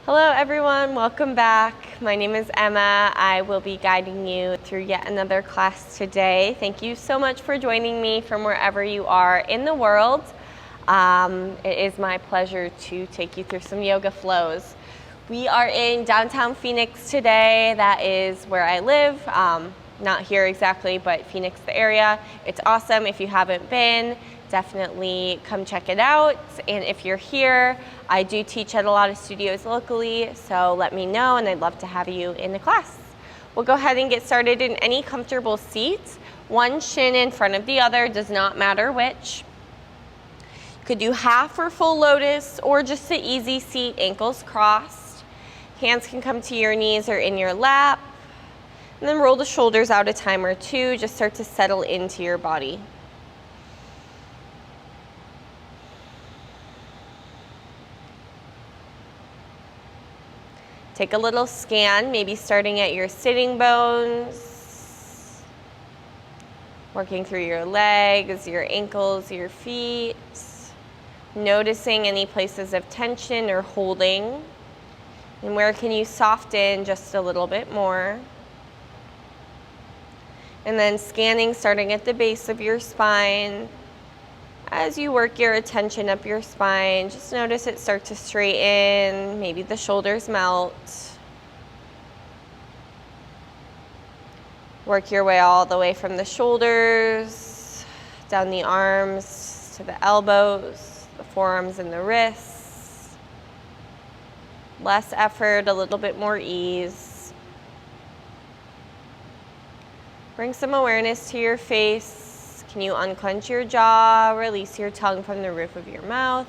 Hello everyone, welcome back. My name is Emma. I will be guiding you through yet another class today. Thank you so much for joining me from wherever you are in the world. It is my pleasure to take you through some yoga flows. We are in downtown Phoenix today. That is where I live. Not here exactly, but Phoenix, the area. It's awesome. If you haven't been, definitely come check it out. And if you're here, I do teach at a lot of studios locally, so let me know and I'd love to have you in the class. We'll go ahead and get started in any comfortable seat. One shin in front of the other, does not matter which. You could do half or full lotus or just an easy seat, ankles crossed. Hands can come to your knees or in your lap. And then roll the shoulders out a time or two, just start to settle into your body. Take a little scan, maybe starting at your sitting bones, working through your legs, your ankles, your feet, noticing any places of tension or holding, and where can you soften just a little bit more. And then scanning, starting at the base of your spine. As you work your attention up your spine, just notice it start to straighten, maybe the shoulders melt. Work your way all the way from the shoulders, down the arms to the elbows, the forearms and the wrists. Less effort, a little bit more ease. Bring some awareness to your face. Can you unclench your jaw, release your tongue from the roof of your mouth?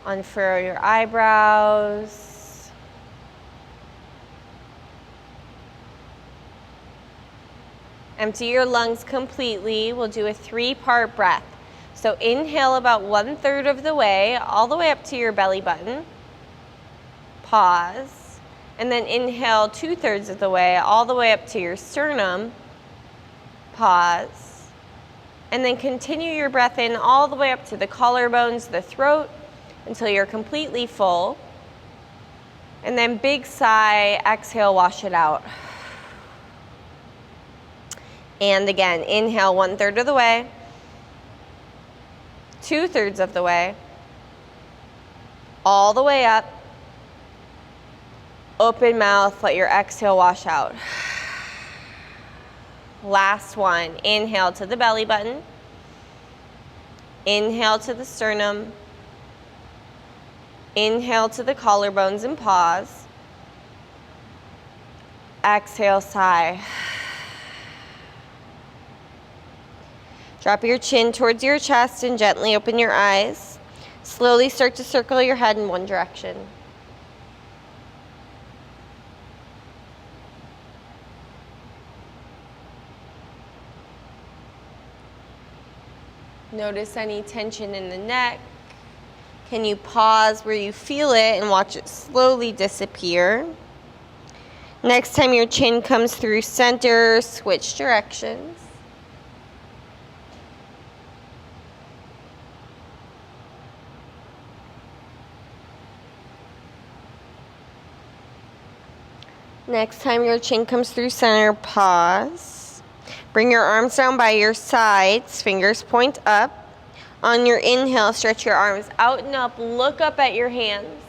Unfurrow your eyebrows. Empty your lungs completely. We'll do a 3-part breath. So inhale about 1/3 of the way, all the way up to your belly button. Pause. And then inhale 2/3 of the way, all the way up to your sternum. Pause. And then continue your breath in all the way up to the collarbones, the throat, until you're completely full. And then big sigh, exhale, wash it out. And again, inhale 1/3 of the way, 2/3 of the way, all the way up. Open mouth, let your exhale wash out. Last one, inhale to the belly button. Inhale to the sternum. Inhale to the collarbones and pause. Exhale, sigh. Drop your chin towards your chest and gently open your eyes. Slowly start to circle your head in one direction. Notice any tension in the neck. Can you pause where you feel it and watch it slowly disappear? Next time your chin comes through center, switch directions. Next time your chin comes through center, pause. Bring your arms down by your sides, fingers point up. On your inhale, stretch your arms out and up, look up at your hands.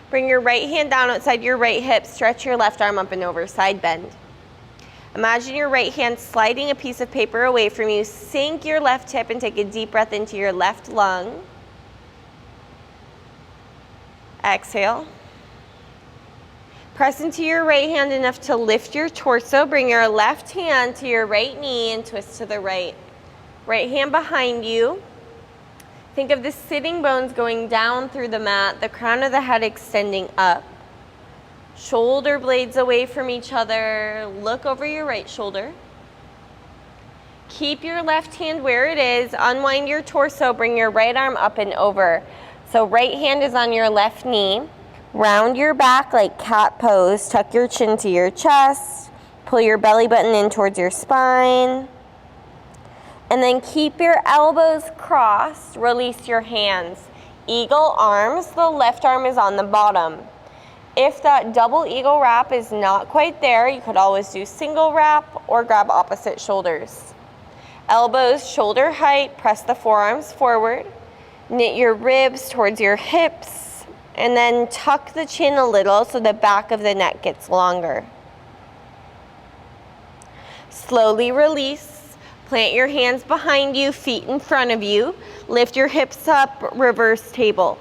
Bring your right hand down outside your right hip, stretch your left arm up and over, side bend. Imagine your right hand sliding a piece of paper away from you, sink your left hip and take a deep breath into your left lung. Exhale. Press into your right hand enough to lift your torso. Bring your left hand to your right knee and twist to the right. Right hand behind you. Think of the sitting bones going down through the mat, the crown of the head extending up. Shoulder blades away from each other. Look over your right shoulder. Keep your left hand where it is. Unwind your torso. Bring your right arm up and over. So right hand is on your left knee. Round your back like cat pose. Tuck your chin to your chest. Pull your belly button in towards your spine. And then keep your elbows crossed. Release your hands. Eagle arms, the left arm is on the bottom. If that double eagle wrap is not quite there, you could always do single wrap or grab opposite shoulders. Elbows shoulder height, press the forearms forward. Knit your ribs towards your hips, and then tuck the chin a little so the back of the neck gets longer. Slowly release. Plant your hands behind you, feet in front of you. Lift your hips up, reverse table.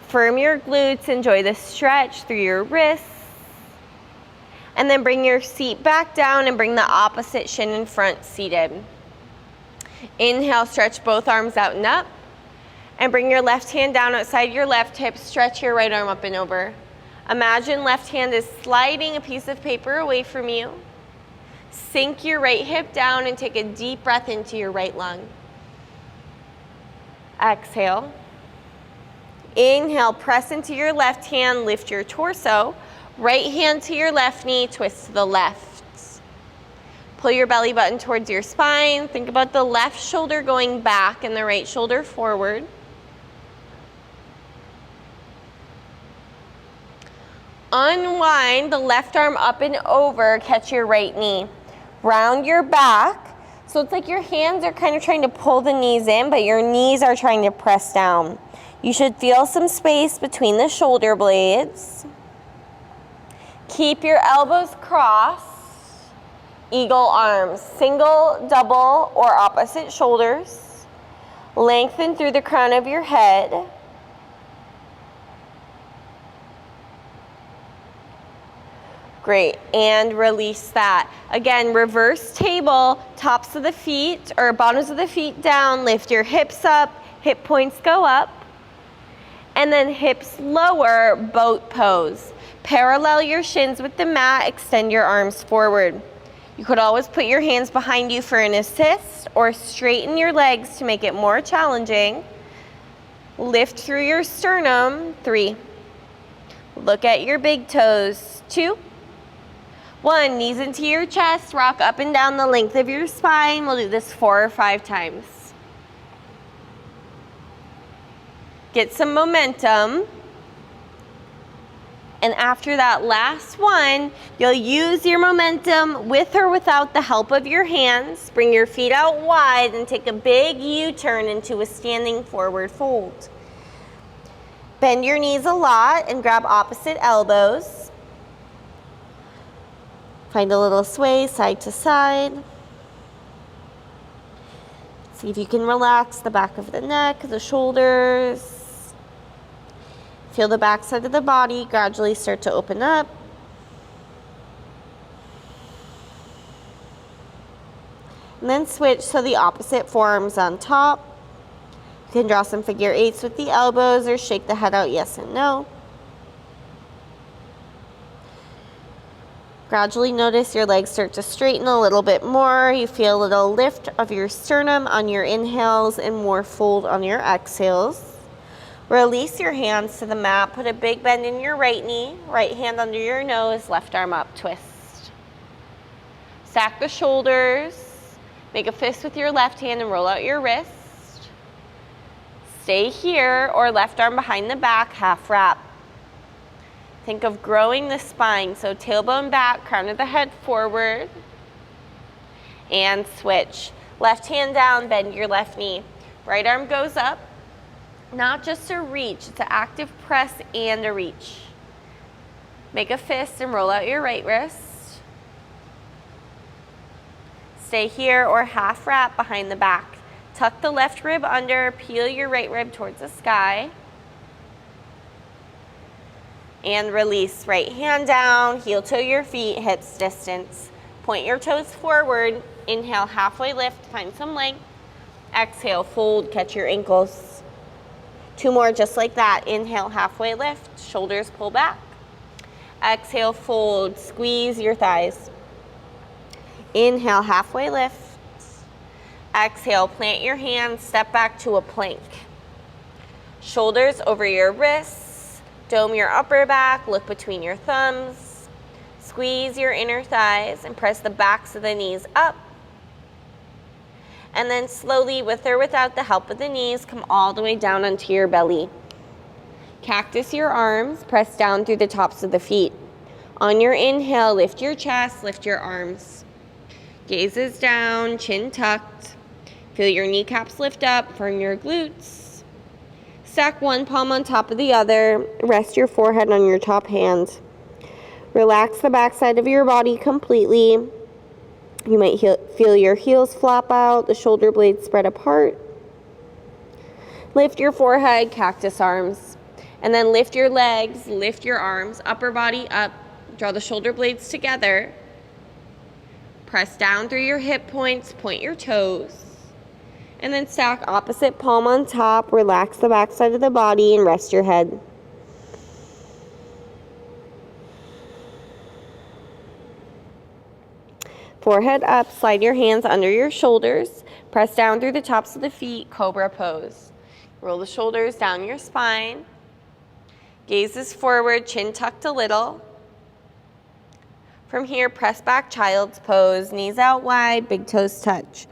Firm your glutes, enjoy the stretch through your wrists. And then bring your seat back down and bring the opposite shin in front, seated. Inhale, stretch both arms out and up. And bring your left hand down outside your left hip, stretch your right arm up and over. Imagine left hand is sliding a piece of paper away from you. Sink your right hip down and take a deep breath into your right lung. Exhale. Inhale, press into your left hand, lift your torso. Right hand to your left knee, twist to the left. Pull your belly button towards your spine. Think about the left shoulder going back and the right shoulder forward. Unwind the left arm up and over, catch your right knee. Round your back. So it's like your hands are kind of trying to pull the knees in, but your knees are trying to press down. You should feel some space between the shoulder blades. Keep your elbows crossed. Eagle arms, single, double, or opposite shoulders. Lengthen through the crown of your head. Great, and release that. Again, reverse table, tops of the feet, or bottoms of the feet down, lift your hips up, hip points go up. And then hips lower, boat pose. Parallel your shins with the mat, extend your arms forward. You could always put your hands behind you for an assist or straighten your legs to make it more challenging. Lift through your sternum, 3. Look at your big toes, 2. 1, knees into your chest, rock up and down the length of your spine. We'll do this 4 or 5 times. Get some momentum. And after that last one, you'll use your momentum with or without the help of your hands. Bring your feet out wide and take a big U-turn into a standing forward fold. Bend your knees a lot and grab opposite elbows. Find a little sway side to side. See if you can relax the back of the neck, the shoulders. Feel the back side of the body gradually start to open up. And then switch to the opposite forearms on top. You can draw some figure 8s with the elbows or shake the head out yes and no. Gradually notice your legs start to straighten a little bit more. You feel a little lift of your sternum on your inhales and more fold on your exhales. Release your hands to the mat. Put a big bend in your right knee. Right hand under your nose, left arm up, twist. Stack the shoulders. Make a fist with your left hand and roll out your wrist. Stay here or left arm behind the back, half wrap. Think of growing the spine, so tailbone back, crown of the head forward. And switch. Left hand down, bend your left knee. Right arm goes up. Not just a reach, it's an active press and a reach. Make a fist and roll out your right wrist. Stay here or half wrap behind the back. Tuck the left rib under, peel your right rib towards the sky. And release. Right hand down, heel toe your feet, hips distance. Point your toes forward. Inhale, halfway lift, find some length. Exhale, fold, catch your ankles. 2 more just like that. Inhale, halfway lift, shoulders pull back. Exhale, fold, squeeze your thighs. Inhale, halfway lift. Exhale, plant your hands, step back to a plank. Shoulders over your wrists, dome your upper back, look between your thumbs. Squeeze your inner thighs and press the backs of the knees up. And then slowly, with or without the help of the knees, come all the way down onto your belly. Cactus your arms, press down through the tops of the feet. On your inhale, lift your chest, lift your arms. Gazes down, chin tucked. Feel your kneecaps lift up from your glutes. Stack one palm on top of the other. Rest your forehead on your top hand. Relax the backside of your body completely. You might feel your heels flop out, the shoulder blades spread apart. Lift your forehead, cactus arms. And then lift your legs, lift your arms, upper body up. Draw the shoulder blades together. Press down through your hip points, point your toes. And then stack opposite palm on top. Relax the backside of the body and rest your head. Forehead up, slide your hands under your shoulders. Press down through the tops of the feet, cobra pose. Roll the shoulders down your spine. Gazes forward, chin tucked a little. From here, press back, child's pose. Knees out wide, big toes touch.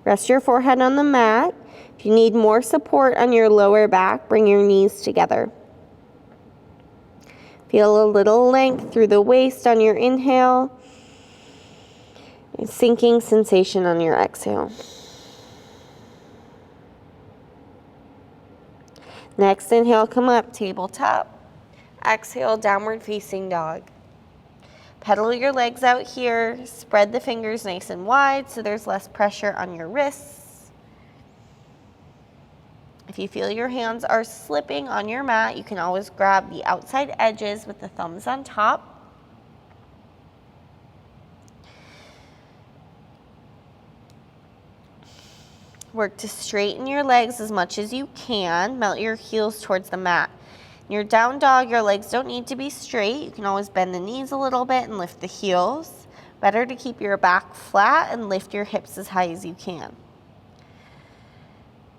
Rest your forehead on the mat. If you need more support on your lower back, bring your knees together. Feel a little length through the waist on your inhale. A sinking sensation on your exhale. Next inhale, come up, tabletop. Exhale, downward facing dog. Pedal your legs out here. Spread the fingers nice and wide so there's less pressure on your wrists. If you feel your hands are slipping on your mat, you can always grab the outside edges with the thumbs on top. Work to straighten your legs as much as you can. Melt your heels towards the mat. In your down dog, your legs don't need to be straight. You can always bend the knees a little bit and lift the heels. Better to keep your back flat and lift your hips as high as you can.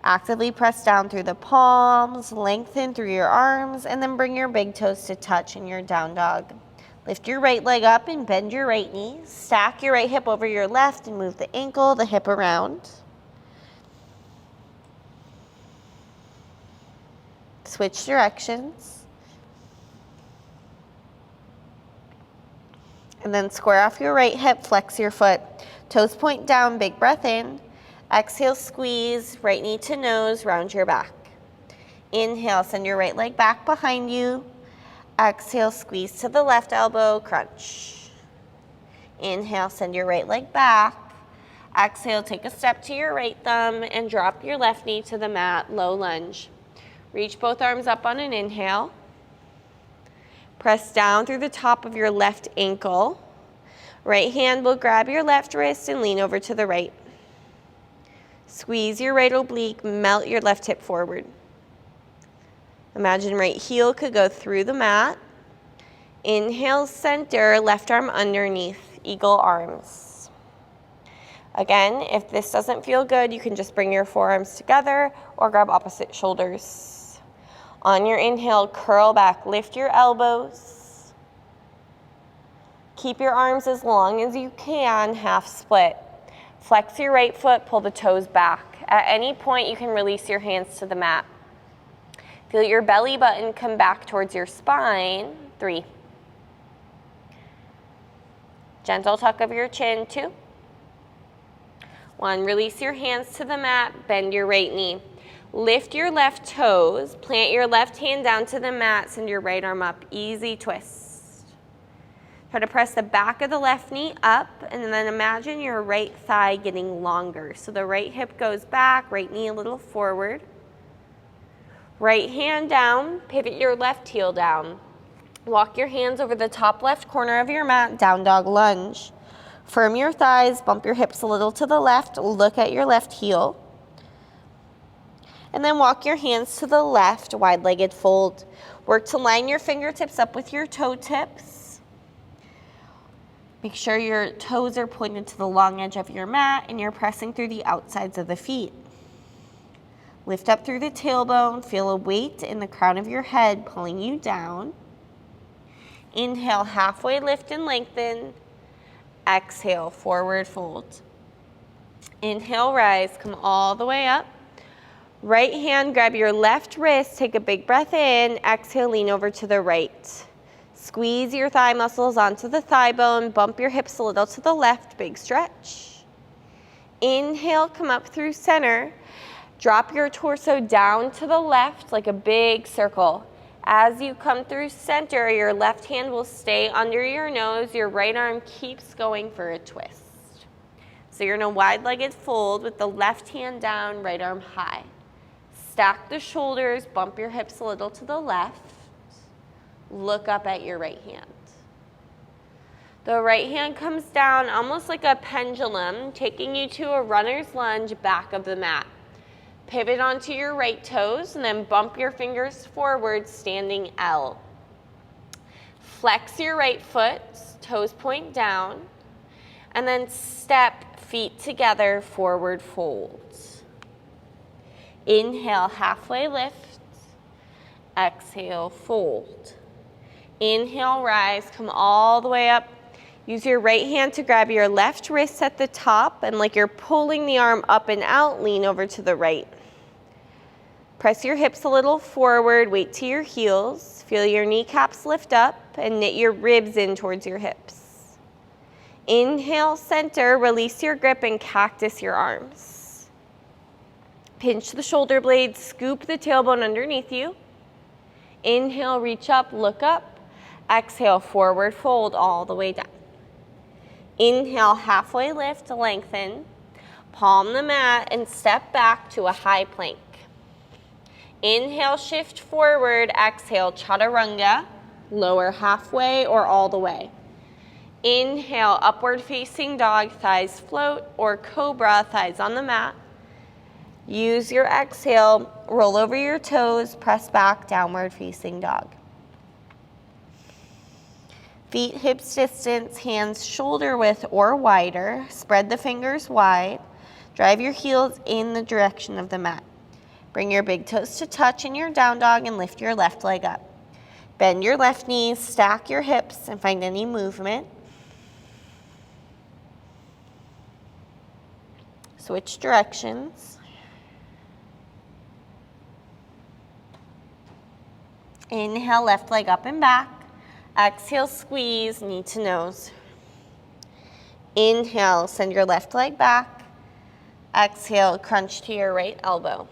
Actively press down through the palms, lengthen through your arms, and then bring your big toes to touch in your down dog. Lift your right leg up and bend your right knee. Stack your right hip over your left and move the ankle, the hip around. Switch directions. And then square off your right hip, flex your foot. Toes point down, big breath in. Exhale, squeeze, right knee to nose, round your back. Inhale, send your right leg back behind you. Exhale, squeeze to the left elbow, crunch. Inhale, send your right leg back. Exhale, take a step to your right thumb and drop your left knee to the mat, low lunge. Reach both arms up on an inhale. Press down through the top of your left ankle. Right hand will grab your left wrist and lean over to the right. Squeeze your right oblique, melt your left hip forward. Imagine right heel could go through the mat. Inhale, center, left arm underneath, eagle arms. Again, if this doesn't feel good, you can just bring your forearms together or grab opposite shoulders. On your inhale, curl back, lift your elbows. Keep your arms as long as you can, half split. Flex your right foot, pull the toes back. At any point, you can release your hands to the mat. Feel your belly button come back towards your spine. 3. Gentle tuck of your chin. 2. 1, release your hands to the mat, bend your right knee. Lift your left toes, plant your left hand down to the mat, send your right arm up, easy twist. Try to press the back of the left knee up, and then imagine your right thigh getting longer. So the right hip goes back, right knee a little forward. Right hand down, pivot your left heel down. Walk your hands over the top left corner of your mat, down dog lunge. Firm your thighs, bump your hips a little to the left, look at your left heel. And then walk your hands to the left, wide-legged fold. Work to line your fingertips up with your toe tips. Make sure your toes are pointed to the long edge of your mat and you're pressing through the outsides of the feet. Lift up through the tailbone, feel a weight in the crown of your head pulling you down. Inhale, halfway lift and lengthen. Exhale, forward fold. Inhale, rise, come all the way up. Right hand, grab your left wrist, take a big breath in, exhale, lean over to the right. Squeeze your thigh muscles onto the thigh bone, bump your hips a little to the left, big stretch. Inhale, come up through center. Drop your torso down to the left like a big circle. As you come through center, your left hand will stay under your nose. Your right arm keeps going for a twist. So you're in a wide-legged fold with the left hand down, right arm high. Stack the shoulders, bump your hips a little to the left. Look up at your right hand. The right hand comes down almost like a pendulum, taking you to a runner's lunge back of the mat. Pivot onto your right toes and then bump your fingers forward, standing L. Flex your right foot, toes point down, and then step feet together, forward fold. Inhale, halfway lift. Exhale, fold. Inhale, rise, come all the way up. Use your right hand to grab your left wrist at the top, and like you're pulling the arm up and out, lean over to the right. Press your hips a little forward, weight to your heels. Feel your kneecaps lift up and knit your ribs in towards your hips. Inhale, center, release your grip and cactus your arms. Pinch the shoulder blades, scoop the tailbone underneath you. Inhale, reach up, look up. Exhale, forward fold all the way down. Inhale, halfway lift, lengthen. Palm the mat and step back to a high plank. Inhale, shift forward. Exhale, chaturanga. Lower halfway or all the way. Inhale, upward facing dog, thighs float, or cobra, thighs on the mat. Use your exhale, roll over your toes, press back, downward facing dog. Feet hips distance, hands shoulder width or wider. Spread the fingers wide. Drive your heels in the direction of the mat. Bring your big toes to touch in your down dog and lift your left leg up. Bend your left knees, stack your hips, and find any movement. Switch directions. Inhale, left leg up and back. Exhale, squeeze, knee to nose. Inhale, send your left leg back. Exhale, crunch to your right elbow.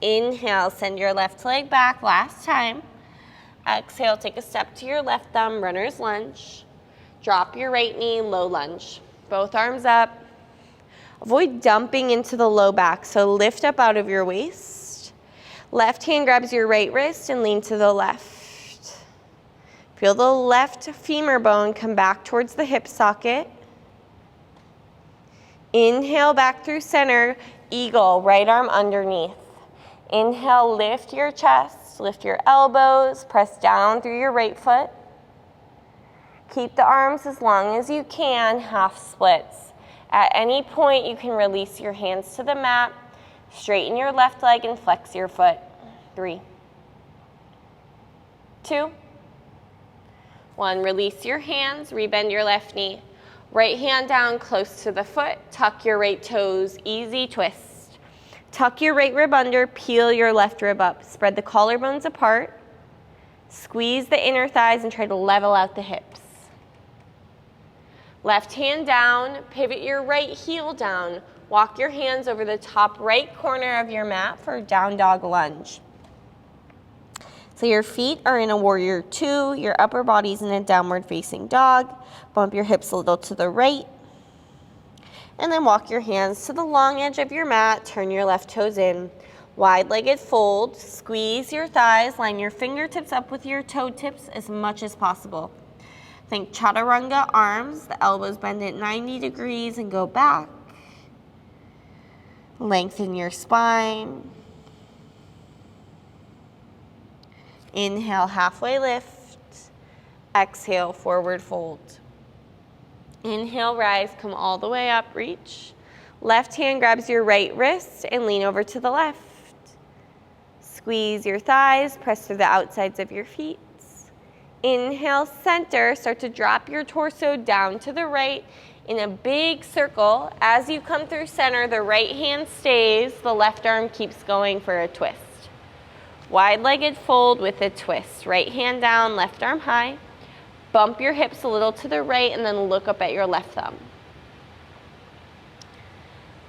Inhale, send your left leg back, last time. Exhale, take a step to your left thumb, runner's lunge. Drop your right knee, low lunge. Both arms up. Avoid dumping into the low back, so lift up out of your waist. Left hand grabs your right wrist and lean to the left. Feel the left femur bone come back towards the hip socket. Inhale, back through center, eagle, right arm underneath. Inhale, lift your chest, lift your elbows, press down through your right foot. Keep the arms as long as you can, half splits. At any point, you can release your hands to the mat, straighten your left leg and flex your foot. 3, 2, 1. Release your hands, rebend your left knee. Right hand down close to the foot, tuck your right toes, easy twist. Tuck your right rib under, peel your left rib up. Spread the collarbones apart. Squeeze the inner thighs and try to level out the hips. Left hand down, pivot your right heel down. Walk your hands over the top right corner of your mat for down dog lunge. So your feet are in a warrior 2, your upper body's in a downward facing dog. Bump your hips a little to the right. And then walk your hands to the long edge of your mat, turn your left toes in. Wide-legged fold, squeeze your thighs, line your fingertips up with your toe tips as much as possible. Think chaturanga arms, the elbows bend at 90 degrees and go back. Lengthen your spine. Inhale, halfway lift. Exhale, forward fold. Inhale, rise, come all the way up, reach. Left hand grabs your right wrist and lean over to the left. Squeeze your thighs, press through the outsides of your feet. Inhale, center, start to drop your torso down to the right. in a big circle. As you come through center, the right hand stays, the left arm keeps going for a twist. Wide-legged fold with a twist. Right hand down, left arm high. Bump your hips a little to the right and then look up at your left thumb.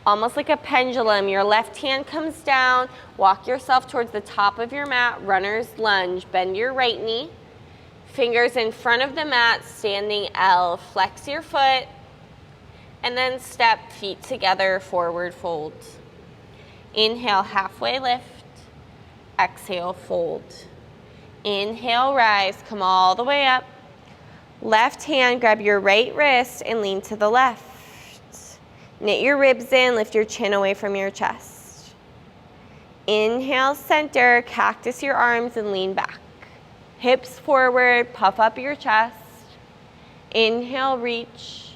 Almost like a pendulum, your left hand comes down, walk yourself towards the top of your mat, runner's lunge, bend your right knee, fingers in front of the mat, standing L, flex your foot, and then step feet together, forward fold. Inhale, halfway lift, exhale, fold. Inhale, rise, come all the way up. Left hand, grab your right wrist and lean to the left. Knit your ribs in, lift your chin away from your chest. Inhale, center, cactus your arms and lean back. Hips forward, puff up your chest. Inhale, reach.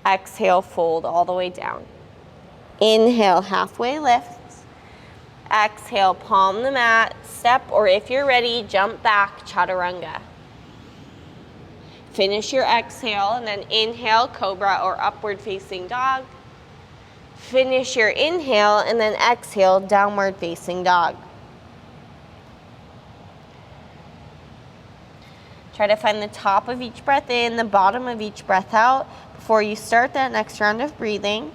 Exhale, fold all the way down. Inhale, halfway lift. Exhale, palm the mat, step, or if you're ready, jump back, chaturanga. Finish your exhale and then inhale, cobra or upward facing dog. Finish your inhale and then exhale, downward facing dog. Try to find the top of each breath in, the bottom of each breath out before you start that next round of breathing.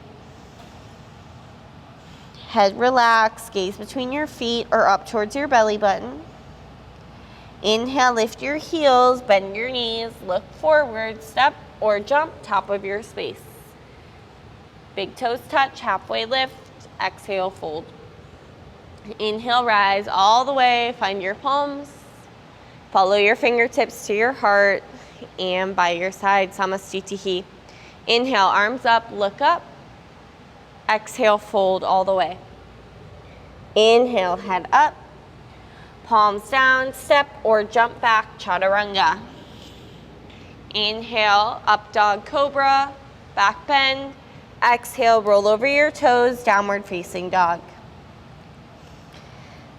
Head relaxed, gaze between your feet or up towards your belly button. Inhale, lift your heels, bend your knees, look forward, step or jump, top of your space. Big toes touch, halfway lift, exhale, fold. Inhale, rise all the way, find your palms. Follow your fingertips to your heart and by your side, Samastitihi. Inhale, arms up, look up. Exhale, fold all the way. Inhale, head up. Palms down, step or jump back, chaturanga. Inhale, up dog cobra, back bend. Exhale, roll over your toes, downward facing dog.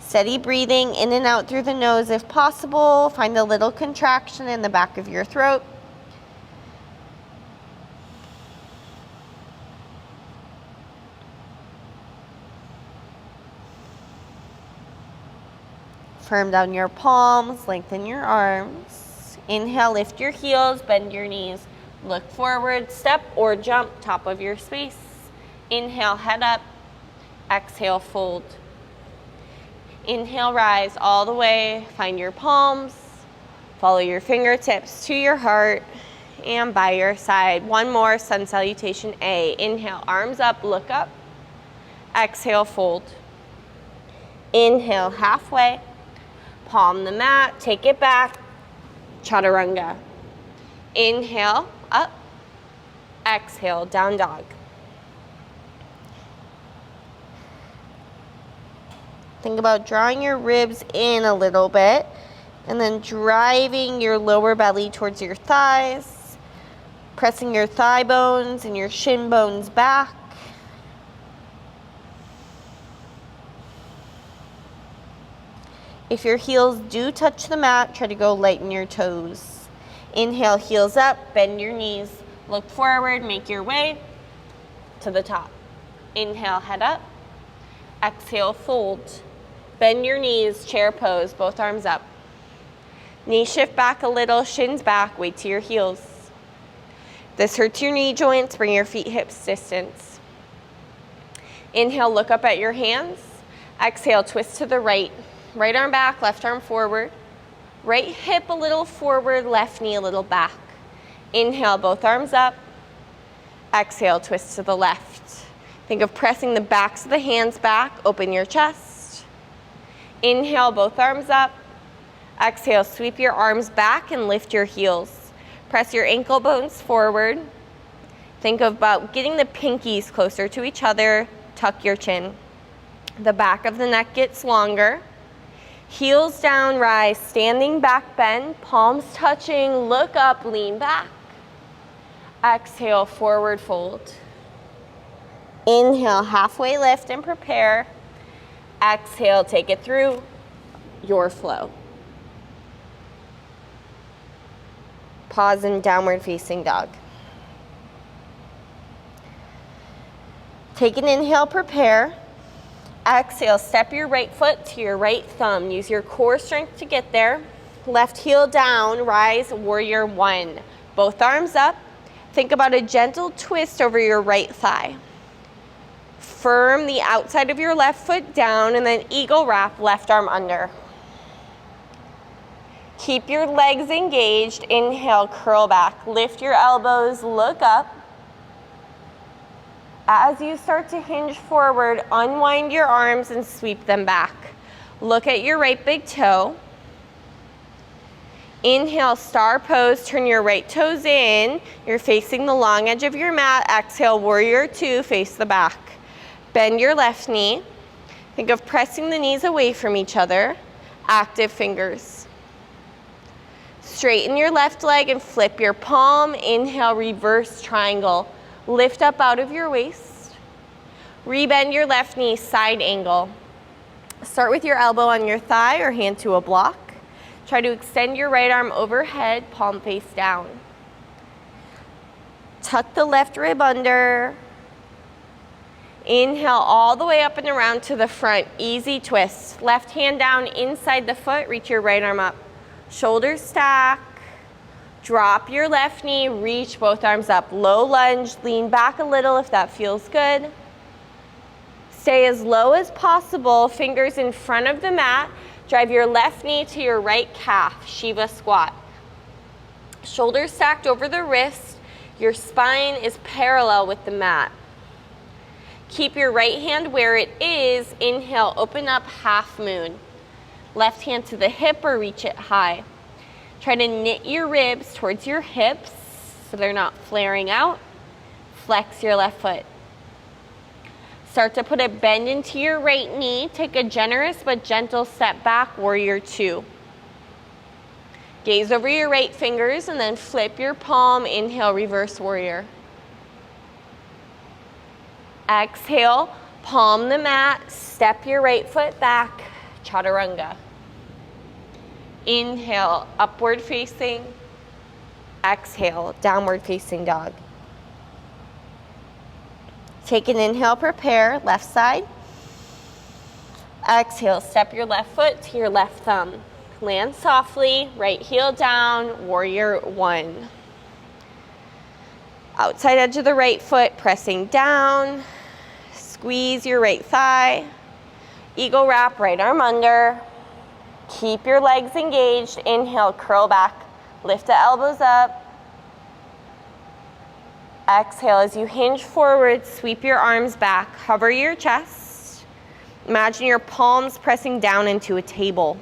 Steady breathing in and out through the nose if possible. Find a little contraction in the back of your throat. Firm down your palms, lengthen your arms. Inhale, lift your heels, bend your knees. Look forward, step or jump, top of your space. Inhale, head up. Exhale, fold. Inhale, rise all the way. Find your palms. Follow your fingertips to your heart and by your side. One more, sun salutation A. Inhale, arms up, look up. Exhale, fold. Inhale, halfway. Palm the mat, take it back, chaturanga. Inhale, up. Exhale, down dog. Think about drawing your ribs in a little bit and then driving your lower belly towards your thighs, pressing your thigh bones and your shin bones back. If your heels do touch the mat, try to go light in your toes. Inhale, heels up, bend your knees, look forward, make your way to the top. Inhale, head up. Exhale, fold. Bend your knees, chair pose, both arms up. Knees shift back a little, shins back, weight to your heels. If this hurts your knee joints, bring your feet hips distance. Inhale, look up at your hands. Exhale, twist to the right. Right arm back, left arm forward. Right hip a little forward, left knee a little back. Inhale, both arms up. Exhale, twist to the left. Think of pressing the backs of the hands back, open your chest. Inhale, both arms up. Exhale, sweep your arms back and lift your heels. Press your ankle bones forward. Think about getting the pinkies closer to each other, tuck your chin. The back of the neck gets longer. Heels down, rise, standing back bend, palms touching, look up, lean back. Exhale, forward fold. Inhale, halfway lift and prepare. Exhale, take it through your flow. Pause in downward facing dog. Take an inhale, prepare. Exhale, step your right foot to your right thumb. Use your core strength to get there. Left heel down, rise, warrior one. Both arms up. Think about a gentle twist over your right thigh. Firm the outside of your left foot down and then eagle wrap, left arm under. Keep your legs engaged. Inhale, curl back. Lift your elbows, look up. As you start to hinge forward, unwind your arms and sweep them back. Look at your right big toe. Inhale, star pose, turn your right toes in. You're facing the long edge of your mat. Exhale, warrior two, face the back. Bend your left knee. Think of pressing the knees away from each other. Active fingers. Straighten your left leg and flip your palm. Inhale, reverse triangle. Lift up out of your waist. Rebend your left knee, side angle. Start with your elbow on your thigh or hand to a block. Try to extend your right arm overhead, palm face down. Tuck the left rib under. Inhale all the way up and around to the front. Easy twist. Left hand down inside the foot, reach your right arm up. Shoulders stack. Drop your left knee, reach both arms up. Low lunge, lean back a little if that feels good. Stay as low as possible, fingers in front of the mat. Drive your left knee to your right calf, Shiva squat. Shoulders stacked over the wrist. Your spine is parallel with the mat. Keep your right hand where it is. Inhale, open up, half moon. Left hand to the hip or reach it high. Try to knit your ribs towards your hips so they're not flaring out. Flex your left foot. Start to put a bend into your right knee. Take a generous but gentle step back, warrior two. Gaze over your right fingers and then flip your palm. Inhale, reverse warrior. Exhale, palm the mat, step your right foot back, chaturanga. Inhale, upward facing. Exhale, downward facing dog. Take an inhale, prepare, left side. Exhale, step your left foot to your left thumb. Land softly, right heel down, warrior one. Outside edge of the right foot, pressing down. Squeeze your right thigh. Eagle wrap, right arm under. Keep your legs engaged. Inhale, curl back. Lift the elbows up. Exhale, as you hinge forward, sweep your arms back. Hover your chest. Imagine your palms pressing down into a table.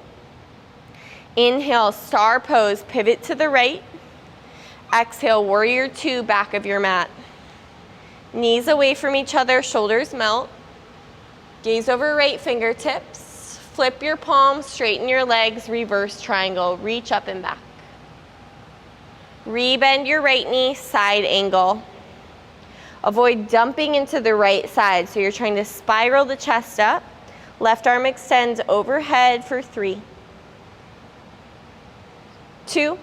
Inhale, star pose, pivot to the right. Exhale, warrior two, back of your mat. Knees away from each other, shoulders melt. Gaze over right fingertips. Flip your palms, straighten your legs, reverse triangle, reach up and back. Rebend your right knee, side angle. Avoid dumping into the right side, so you're trying to spiral the chest up. Left arm extends overhead for 3, 2.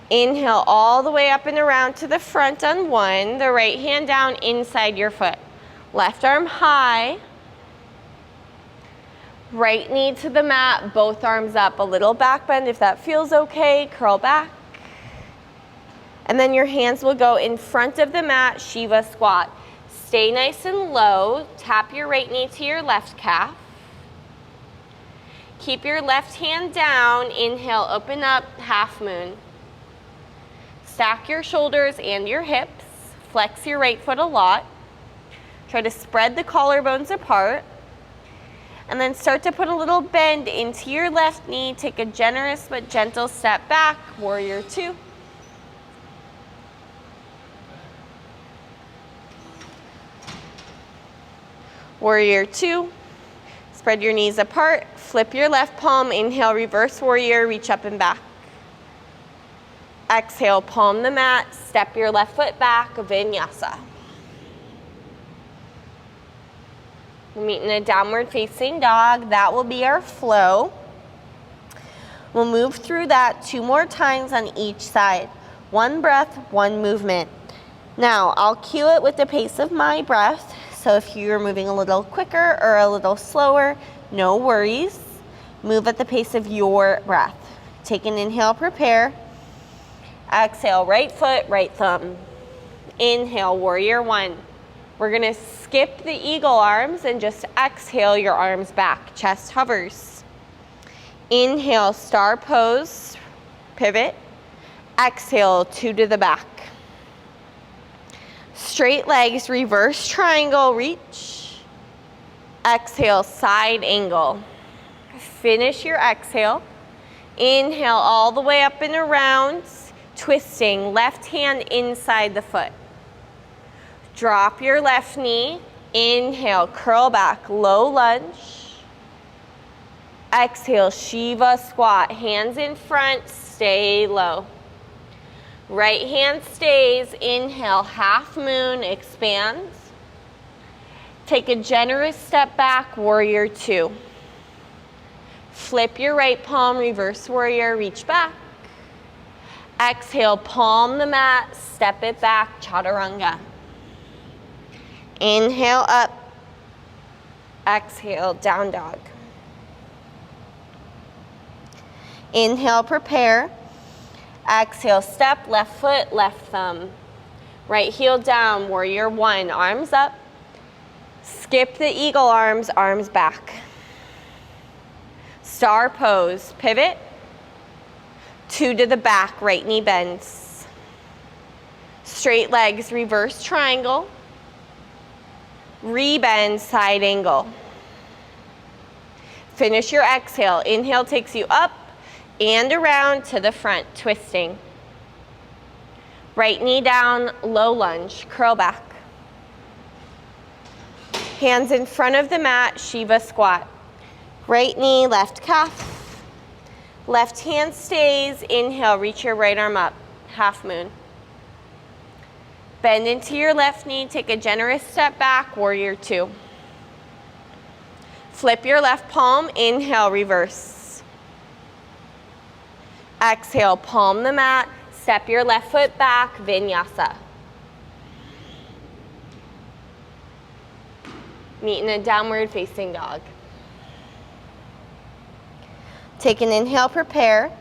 Inhale all the way up and around to the front on 1. The right hand down inside your foot. Left arm high. Right knee to the mat, both arms up. A little back bend if that feels okay. Curl back. And then your hands will go in front of the mat, Shiva squat. Stay nice and low. Tap your right knee to your left calf. Keep your left hand down. Inhale, open up, half moon. Stack your shoulders and your hips. Flex your right foot a lot. Try to spread the collarbones apart. And then start to put a little bend into your left knee. Take a generous but gentle step back, warrior two. Warrior two. Spread your knees apart, flip your left palm, inhale, reverse warrior, reach up and back. Exhale, palm the mat, step your left foot back, vinyasa. We'll meet in a downward facing dog. That will be our flow. We'll move through that 2 more times on each side. 1 breath, 1 movement. Now, I'll cue it with the pace of my breath. So if you're moving a little quicker or a little slower, no worries. Move at the pace of your breath. Take an inhale, prepare. Exhale, right foot, right thumb. Inhale, warrior one. We're gonna skip the eagle arms and just exhale your arms back. Chest hovers. Inhale, star pose, pivot. Exhale, two to the back. Straight legs, reverse triangle, reach. Exhale, side angle. Finish your exhale. Inhale all the way up and around, twisting, left hand inside the foot. Drop your left knee. Inhale, curl back, low lunge. Exhale, Shiva squat, hands in front, stay low. Right hand stays, inhale, half moon, expands. Take a generous step back, warrior two. Flip your right palm, reverse warrior, reach back. Exhale, palm the mat, step it back, chaturanga. Inhale up, exhale, down dog. Inhale, prepare. Exhale, step, left foot, left thumb. Right heel down, warrior one, arms up. Skip the eagle arms, arms back. Star pose, pivot. Two to the back, right knee bends. Straight legs, reverse triangle. Rebend, side angle. Finish your exhale. Inhale takes you up and around to the front, twisting. Right knee down, low lunge, curl back. Hands in front of the mat, Shiva squat. Right knee, left calf. Left hand stays, inhale, reach your right arm up, half moon. Bend into your left knee, take a generous step back, warrior two. Flip your left palm, inhale, reverse. Exhale, palm the mat, step your left foot back, vinyasa. Meet in a downward facing dog. Take an inhale, prepare.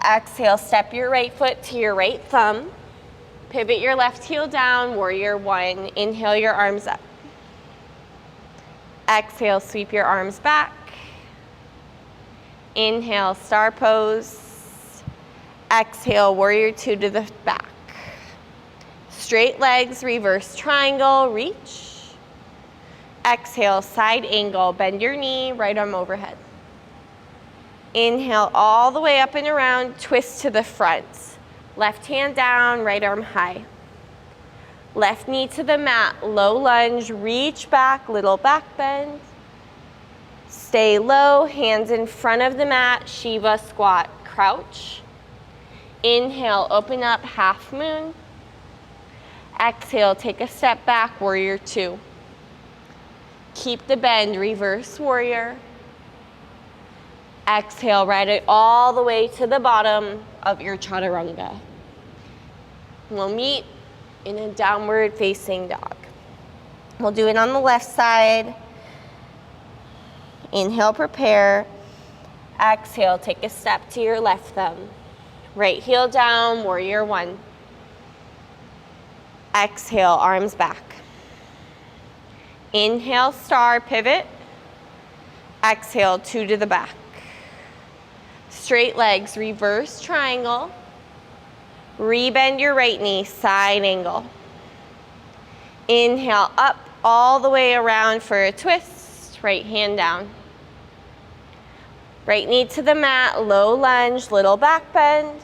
Exhale, step your right foot to your right thumb. Pivot your left heel down, warrior one. Inhale your arms up. Exhale, sweep your arms back. Inhale, star pose. Exhale, warrior two to the back. Straight legs, reverse triangle, reach. Exhale, side angle, bend your knee, right arm overhead. Inhale all the way up and around, twist to the front. Left hand down, right arm high. Left knee to the mat, low lunge, reach back, little back bend. Stay low, hands in front of the mat, Shiva squat, crouch. Inhale, open up, half moon. Exhale, take a step back, warrior two. Keep the bend, reverse warrior. Exhale, ride it all the way to the bottom of your chaturanga. We'll meet in a downward facing dog. We'll do it on the left side. Inhale, prepare. Exhale, take a step to your left thumb. Right heel down, warrior one. Exhale, arms back. Inhale, star, pivot. Exhale, two to the back. Straight legs, reverse triangle. Rebend your right knee, side angle. Inhale, up all the way around for a twist. Right hand down. Right knee to the mat, low lunge, little back bend.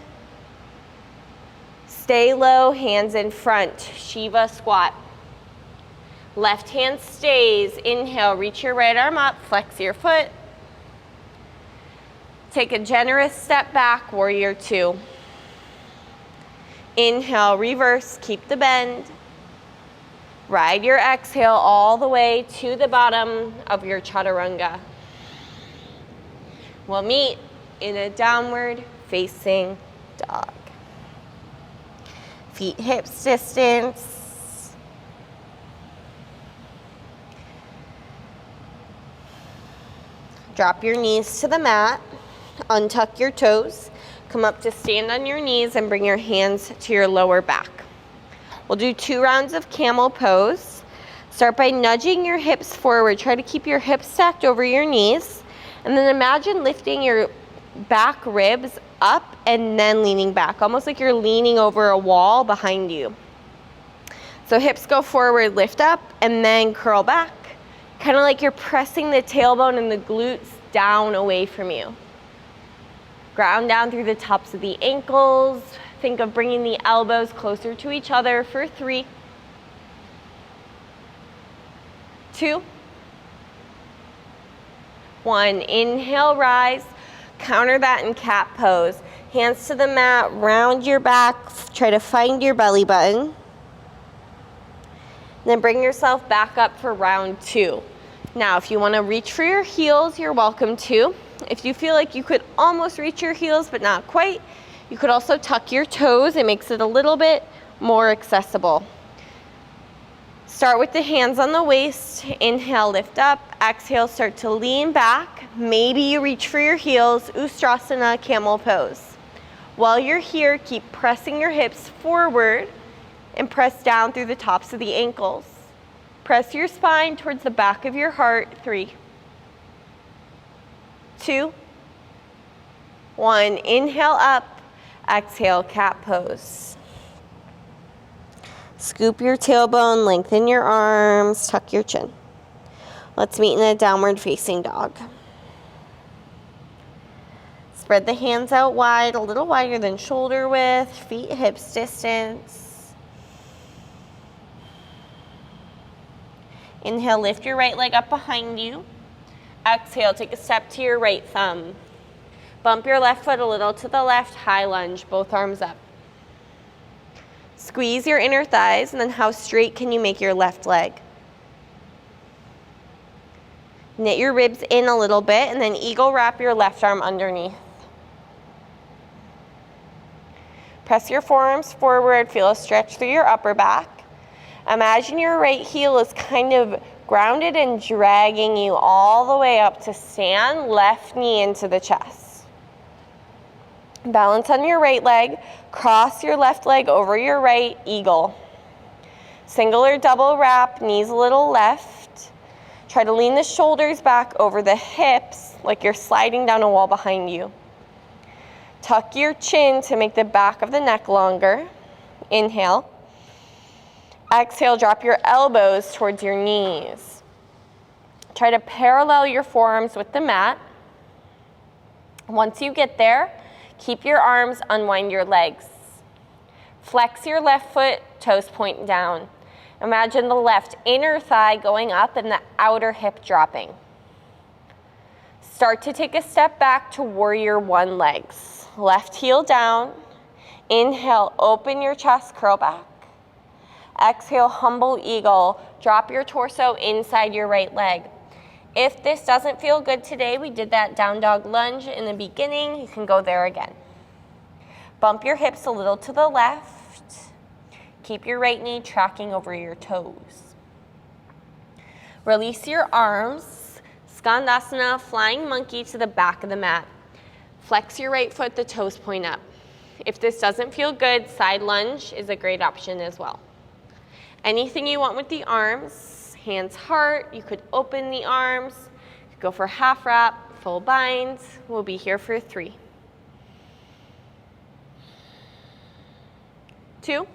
Stay low, hands in front, Shiva squat. Left hand stays, inhale, reach your right arm up, flex your foot. Take a generous step back, warrior two. Inhale, reverse, keep the bend. Ride your exhale all the way to the bottom of your chaturanga. We'll meet in a downward facing dog. Feet hips distance. Drop your knees to the mat. Untuck your toes. Come up to stand on your knees and bring your hands to your lower back. We'll do 2 rounds of camel pose. Start by nudging your hips forward. Try to keep your hips stacked over your knees. And then imagine lifting your back ribs up and then leaning back, almost like you're leaning over a wall behind you. So hips go forward, lift up, and then curl back. Kind of like you're pressing the tailbone and the glutes down away from you. Ground down through the tops of the ankles. Think of bringing the elbows closer to each other for 3, 2, 1. Inhale, rise. Counter that in cat pose. Hands to the mat, round your back. Try to find your belly button. Then bring yourself back up for round 2. Now, if you want to reach for your heels, you're welcome to. If you feel like you could almost reach your heels but not quite, you could also tuck your toes. It makes it a little bit more accessible. Start with the hands on the waist. Inhale, lift up. Exhale, start to lean back. Maybe you reach for your heels. Ustrasana, camel pose. While you're here, keep pressing your hips forward and press down through the tops of the ankles. Press your spine towards the back of your heart. 3, 2, 1. Inhale up. Exhale, cat pose. Scoop your tailbone, lengthen your arms, tuck your chin. Let's meet in a downward facing dog. Spread the hands out wide, a little wider than shoulder width, feet hips distance. Inhale, lift your right leg up behind you. Exhale, take a step to your right thumb. Bump your left foot a little to the left, high lunge, both arms up. Squeeze your inner thighs, and then how straight can you make your left leg? Knit your ribs in a little bit, and then eagle wrap your left arm underneath. Press your forearms forward, feel a stretch through your upper back. Imagine your right heel is kind of grounded and dragging you all the way up to stand, left knee into the chest. Balance on your right leg, cross your left leg over your right, eagle. Single or double wrap, knees a little left. Try to lean the shoulders back over the hips like you're sliding down a wall behind you. Tuck your chin to make the back of the neck longer. Inhale. Exhale, drop your elbows towards your knees. Try to parallel your forearms with the mat. Once you get there, keep your arms, unwind your legs. Flex your left foot, toes point down. Imagine the left inner thigh going up and the outer hip dropping. Start to take a step back to warrior 1 legs. Left heel down. Inhale, open your chest, curl back. Exhale, humble eagle. Drop your torso inside your right leg. If this doesn't feel good today, we did that down dog lunge in the beginning. You can go there again. Bump your hips a little to the left. Keep your right knee tracking over your toes. Release your arms. Skandasana, flying monkey to the back of the mat. Flex your right foot, the toes point up. If this doesn't feel good, side lunge is a great option as well. Anything you want with the arms. Hands heart, you could open the arms, you could go for half wrap, full bind. We'll be here for 3, 2.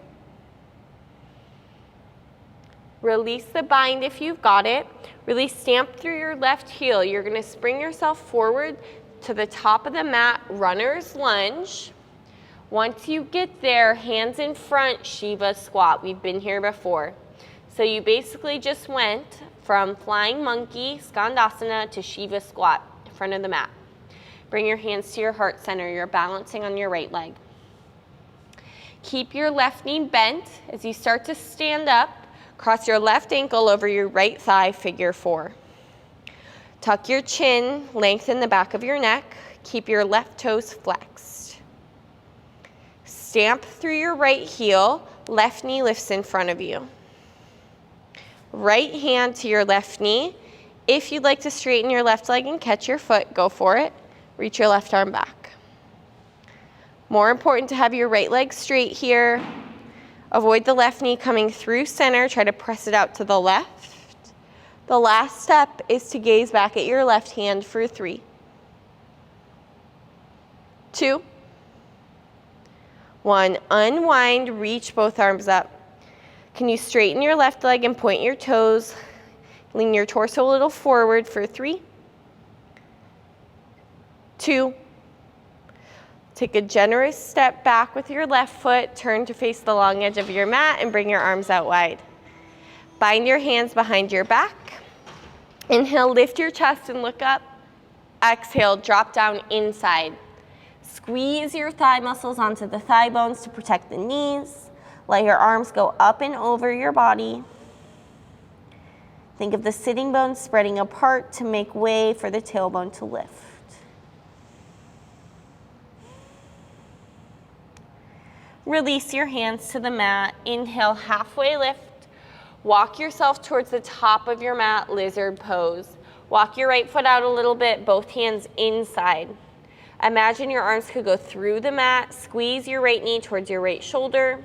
Release the bind if you've got it. Really stamp through your left heel. You're gonna spring yourself forward to the top of the mat, runner's lunge. Once you get there, hands in front, Shiva squat. We've been here before. So you basically just went from flying monkey, Skandasana, to Shiva squat, in front of the mat. Bring your hands to your heart center. You're balancing on your right leg. Keep your left knee bent as you start to stand up. Cross your left ankle over your right thigh, figure 4. Tuck your chin, lengthen the back of your neck. Keep your left toes flexed. Stamp through your right heel. left knee lifts in front of you. Right hand to your left knee. If you'd like to straighten your left leg and catch your foot, go for it. Reach your left arm back. More important to have your right leg straight here. Avoid the left knee coming through center. Try to press it out to the left. The last step is to gaze back at your left hand for 3, 2, 1. Unwind, reach both arms up. Can you straighten your left leg and point your toes? Lean your torso a little forward for 3, 2. Take a generous step back with your left foot. Turn to face the long edge of your mat and bring your arms out wide. Bind your hands behind your back. Inhale, lift your chest and look up. Exhale, drop down inside. Squeeze your thigh muscles onto the thigh bones to protect the knees. Let your arms go up and over your body. Think of the sitting bones spreading apart to make way for the tailbone to lift. Release your hands to the mat. Inhale, halfway lift. Walk yourself towards the top of your mat, lizard pose. Walk your right foot out a little bit, both hands inside. Imagine your arms could go through the mat. Squeeze your right knee towards your right shoulder.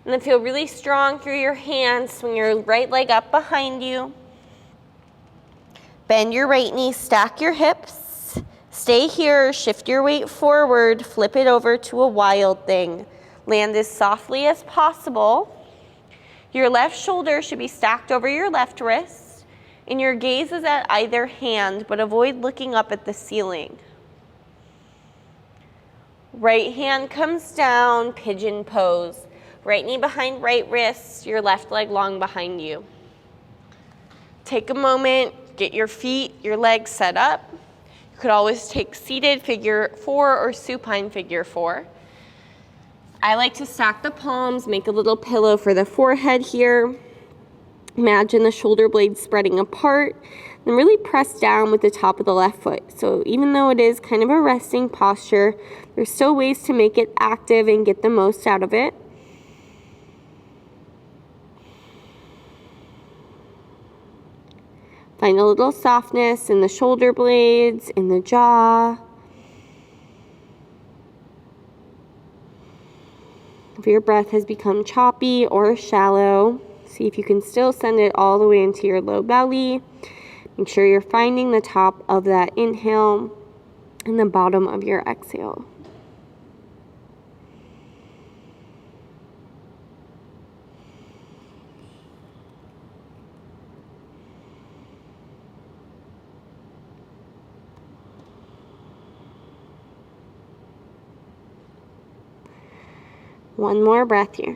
And then feel really strong through your hands. Swing your right leg up behind you. Bend your right knee, stack your hips. Stay here, shift your weight forward, flip it over to a wild thing. Land as softly as possible. Your left shoulder should be stacked over your left wrist, and your gaze is at either hand, but avoid looking up at the ceiling. Right hand comes down, pigeon pose. Right knee behind right wrist, your left leg long behind you. Take a moment, get your feet, your legs set up. You could always take seated figure 4 or supine figure 4. I like to stack the palms, make a little pillow for the forehead here. Imagine the shoulder blades spreading apart, and really press down with the top of the left foot. So even though it is kind of a resting posture, there's still ways to make it active and get the most out of it. Find a little softness in the shoulder blades, in the jaw. If your breath has become choppy or shallow, see if you can still send it all the way into your low belly. Make sure you're finding the top of that inhale and the bottom of your exhale. One more breath here.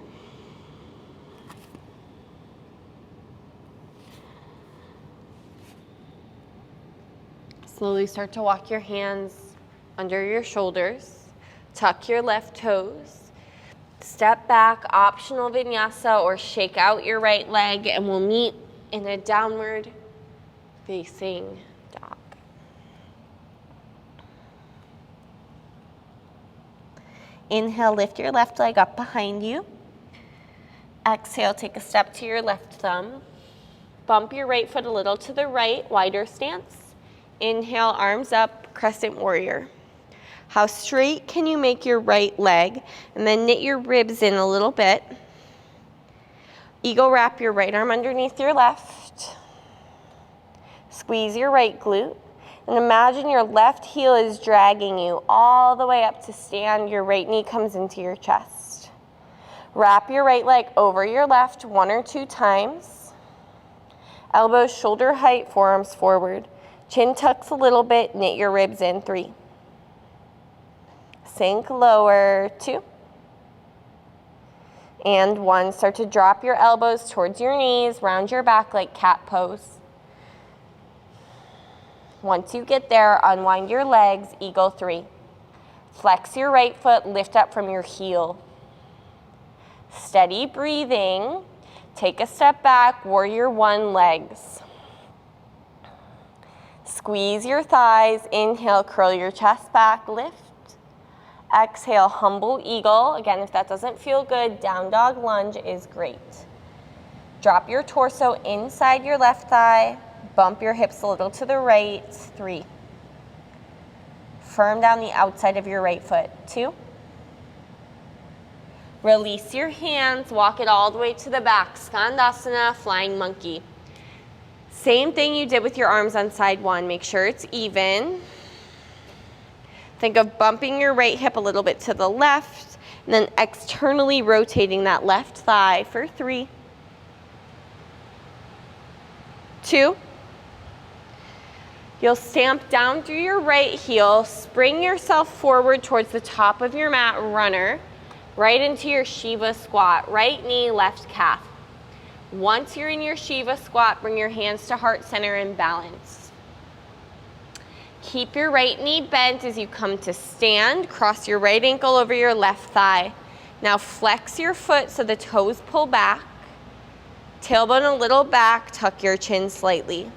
Slowly start to walk your hands under your shoulders. Tuck your left toes. Step back, optional vinyasa, or shake out your right leg, and we'll meet in a downward facing dog. Inhale, lift your left leg up behind you. Exhale, take a step to your left thumb. Bump your right foot a little to the right, wider stance. Inhale, arms up, crescent warrior. How straight can you make your right leg? And then knit your ribs in a little bit. Eagle wrap your right arm underneath your left. Squeeze your right glute. And imagine your left heel is dragging you all the way up to stand. Your right knee comes into your chest. Wrap your right leg over your left 1 or 2 times. Elbows shoulder height, forearms forward. Chin tucks a little bit, knit your ribs in. 3. Sink lower. 2. And 1. Start to drop your elbows towards your knees, round your back like cat pose. Once you get there, unwind your legs, eagle 3. Flex your right foot, lift up from your heel. Steady breathing. Take a step back, warrior 1 legs. Squeeze your thighs, inhale, curl your chest back, lift. Exhale, humble eagle. Again, if that doesn't feel good, down dog lunge is great. Drop your torso inside your left thigh. Bump your hips a little to the right. 3. Firm down the outside of your right foot. 2. Release your hands, walk it all the way to the back. Skandasana, flying monkey. Same thing you did with your arms on side 1. Make sure it's even. Think of bumping your right hip a little bit to the left, and then externally rotating that left thigh for 3. 2. You'll stamp down through your right heel, spring yourself forward towards the top of your mat, runner, right into your Shiva squat, right knee, left calf. Once you're in your Shiva squat, bring your hands to heart center and balance. Keep your right knee bent as you come to stand. Cross your right ankle over your left thigh. Now flex your foot so the toes pull back. Tailbone a little back, tuck your chin slightly.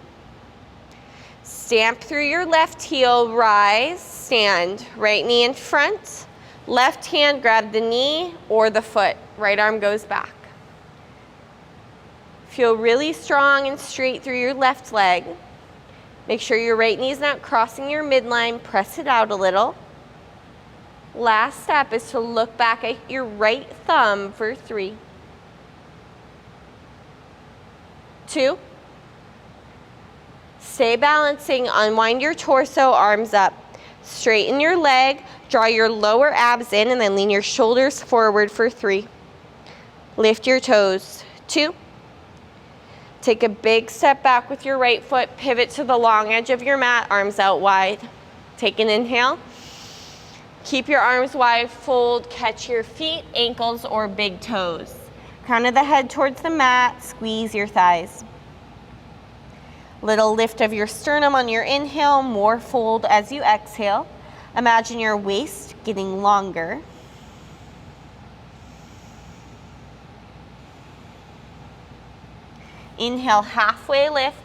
Stamp through your left heel, rise, stand. Right knee in front. Left hand grab the knee or the foot. Right arm goes back. Feel really strong and straight through your left leg. Make sure your right knee is not crossing your midline. Press it out a little. Last step is to look back at your right thumb for 3. 2. Stay balancing, unwind your torso, arms up. Straighten your leg, draw your lower abs in, and then lean your shoulders forward for 3. Lift your toes. 2. Take a big step back with your right foot, pivot to the long edge of your mat, arms out wide. Take an inhale. Keep your arms wide, fold, catch your feet, ankles, or big toes. Crown of the head towards the mat, squeeze your thighs. Little lift of your sternum on your inhale, more fold as you exhale. Imagine your waist getting longer. Inhale, halfway lift.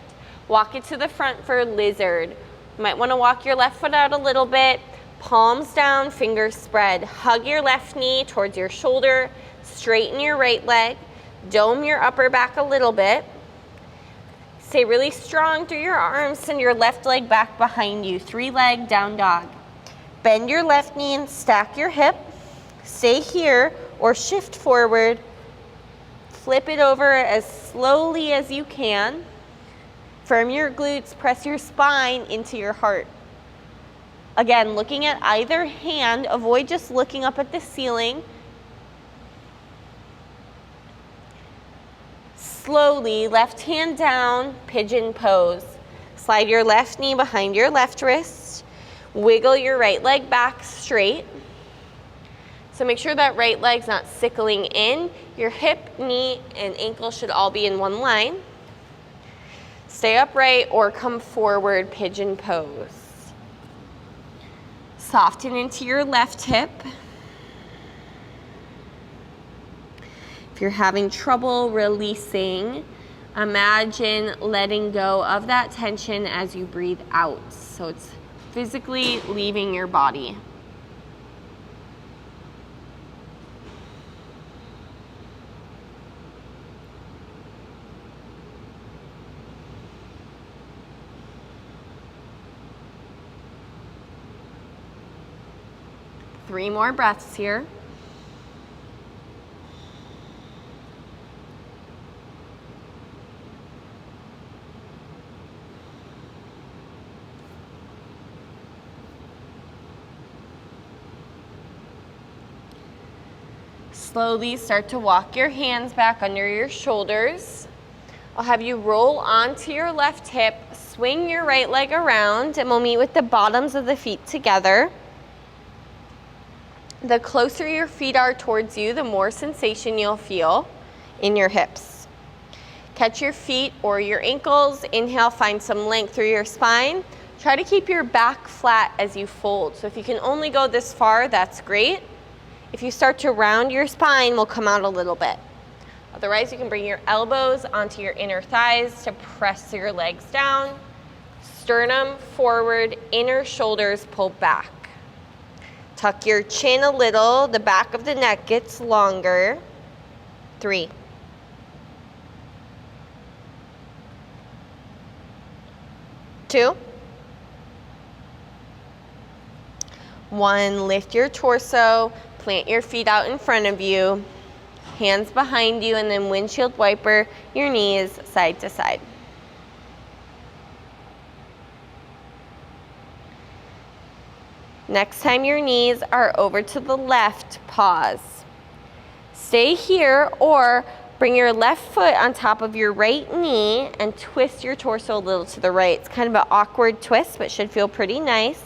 Walk it to the front for lizard. You might want to walk your left foot out a little bit. Palms down, fingers spread. Hug your left knee towards your shoulder. Straighten your right leg. Dome your upper back a little bit. Stay really strong through your arms. Send your left leg back behind you. 3-leg down dog. Bend your left knee and stack your hip. Stay here or shift forward. Flip it over as slowly as you can. Firm your glutes, press your spine into your heart. Again, looking at either hand, avoid just looking up at the ceiling. Slowly, left hand down, pigeon pose. Slide your left knee behind your left wrist. Wiggle your right leg back straight. So make sure that right leg's not sickling in. Your hip, knee, and ankle should all be in one line. Stay upright or come forward, pigeon pose. Soften into your left hip. If you're having trouble releasing, imagine letting go of that tension as you breathe out. So it's physically leaving your body. Three more breaths here. Slowly start to walk your hands back under your shoulders. I'll have you roll onto your left hip, swing your right leg around, and we'll meet with the bottoms of the feet together. The closer your feet are towards you, the more sensation you'll feel in your hips. Catch your feet or your ankles. Inhale, find some length through your spine. Try to keep your back flat as you fold. So if you can only go this far, that's great. If you start to round your spine, we'll come out a little bit. Otherwise, you can bring your elbows onto your inner thighs to press your legs down. Sternum forward, inner shoulders pull back. Tuck your chin a little, the back of the neck gets longer. 3. 2. 1, lift your torso, plant your feet out in front of you, hands behind you, and then windshield wiper your knees side to side. Next time your knees are over to the left, pause. Stay here or bring your left foot on top of your right knee and twist your torso a little to the right. It's kind of an awkward twist, but should feel pretty nice.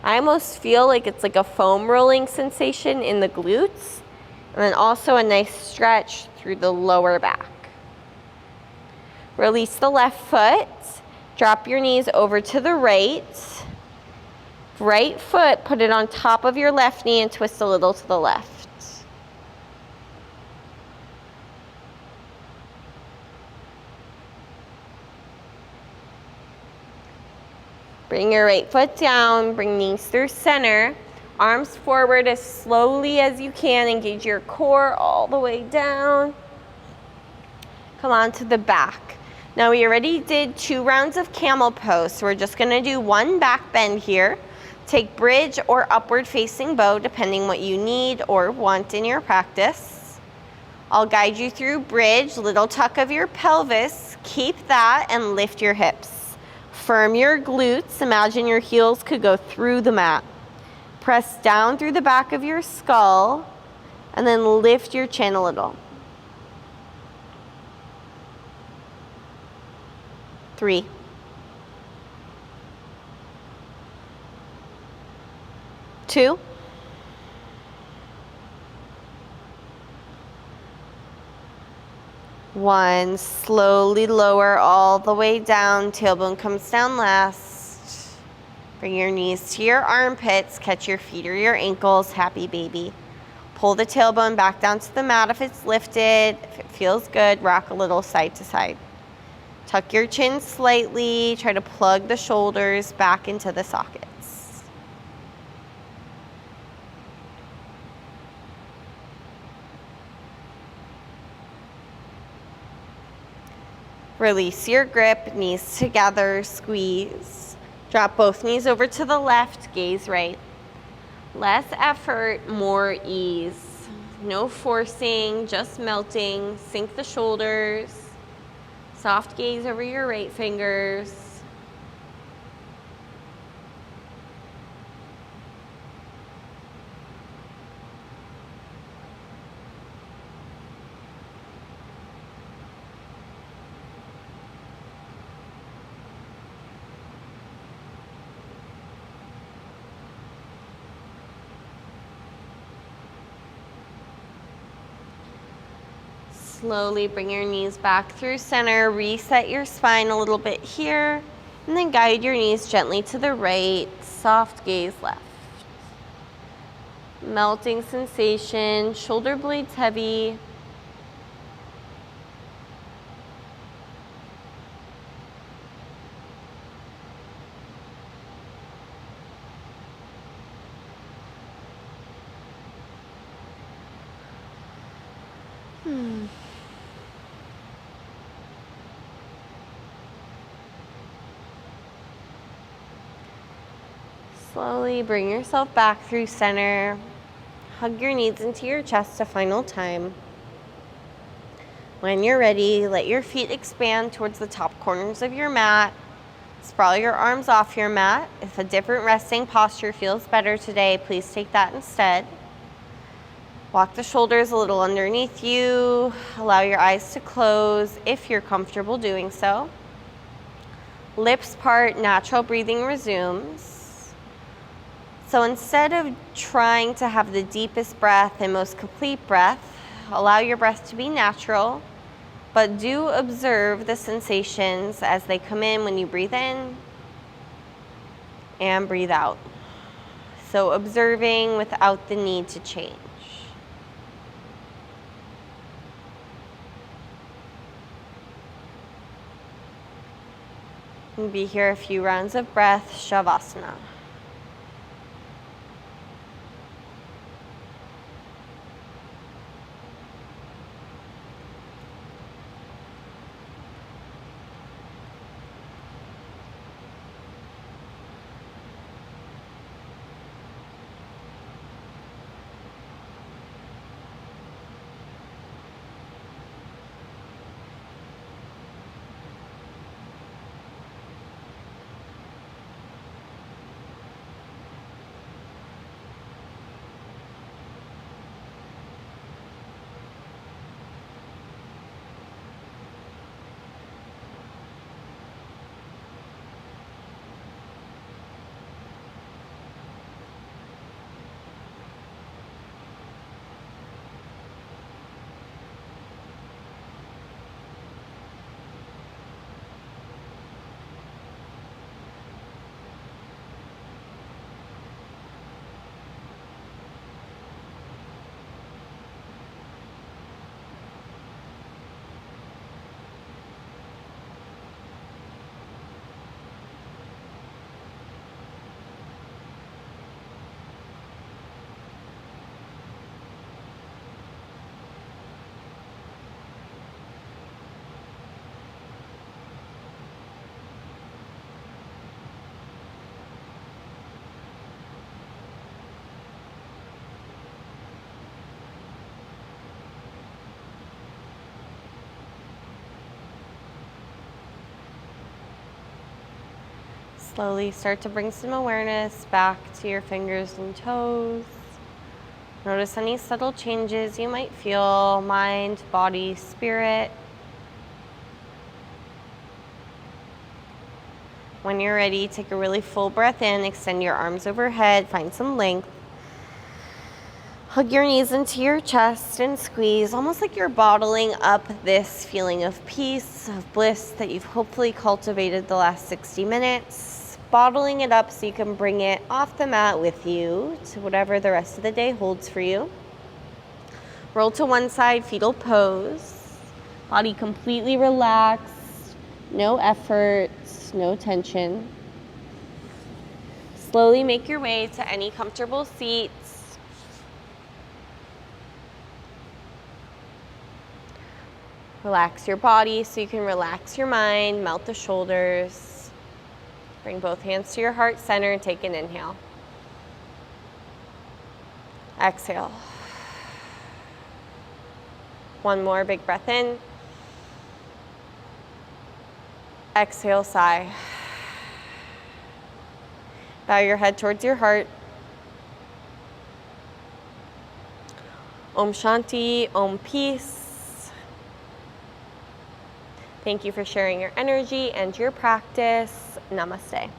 I almost feel like it's like a foam rolling sensation in the glutes, and then also a nice stretch through the lower back. Release the left foot, drop your knees over to the right. Right foot, put it on top of your left knee and twist a little to the left. Bring your right foot down, bring knees through center, arms forward as slowly as you can, engage your core all the way down. Come on to the back. Now we already did 2 rounds of camel pose, so we're just gonna do 1 back bend here. Take bridge or upward facing bow, depending what you need or want in your practice. I'll guide you through bridge, little tuck of your pelvis, keep that and lift your hips. Firm your glutes, imagine your heels could go through the mat. Press down through the back of your skull and then lift your chin a little. 3. 2. 1, slowly lower all the way down, tailbone comes down last. Bring your knees to your armpits, catch your feet or your ankles, happy baby. Pull the tailbone back down to the mat if it's lifted. If it feels good, rock a little side to side. Tuck your chin slightly, try to plug the shoulders back into the sockets. Release your grip, knees together, squeeze. Drop both knees over to the left, gaze right. Less effort, more ease. No forcing, just melting. Sink the shoulders. Soft gaze over your right fingers. Slowly bring your knees back through center, reset your spine a little bit here, and then guide your knees gently to the right, soft gaze left. Melting sensation, shoulder blades heavy. Slowly bring yourself back through center. Hug your knees into your chest a final time. When you're ready, let your feet expand towards the top corners of your mat. Sprawl your arms off your mat. If a different resting posture feels better today, please take that instead. Walk the shoulders a little underneath you. Allow your eyes to close if you're comfortable doing so. Lips part, natural breathing resumes. So instead of trying to have the deepest breath and most complete breath, allow your breath to be natural, but do observe the sensations as they come in when you breathe in and breathe out. So observing without the need to change. We'll be here a few rounds of breath, shavasana. Slowly start to bring some awareness back to your fingers and toes. Notice any subtle changes you might feel, mind, body, spirit. When you're ready, take a really full breath in, extend your arms overhead, find some length. Hug your knees into your chest and squeeze, almost like you're bottling up this feeling of peace, of bliss that you've hopefully cultivated the last 60 minutes. Bottling it up so you can bring it off the mat with you to whatever the rest of the day holds for you. Roll to one side, fetal pose. Body completely relaxed, no effort, no tension. Slowly make your way to any comfortable seat. Relax your body so you can relax your mind, melt the shoulders. Bring both hands to your heart center and take an inhale. Exhale. One more big breath in. Exhale, sigh. Bow your head towards your heart. Om Shanti, Om Peace. Thank you for sharing your energy and your practice. Namaste.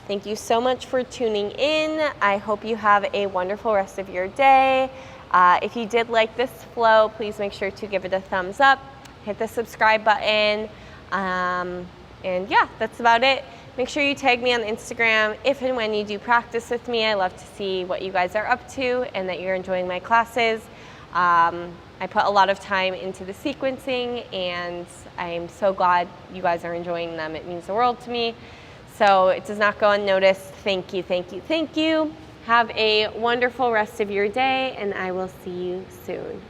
Thank you so much for tuning in. I hope you have a wonderful rest of your day. If you did like this flow, please make sure to give it a thumbs up. Hit the subscribe button. And yeah, that's about it. Make sure you tag me on Instagram if and when you do practice with me. I love to see what you guys are up to and that you're enjoying my classes. I put a lot of time into the sequencing, and I'm so glad you guys are enjoying them. It means the world to me. So it does not go unnoticed. Thank you, thank you, thank you. Have a wonderful rest of your day, and I will see you soon.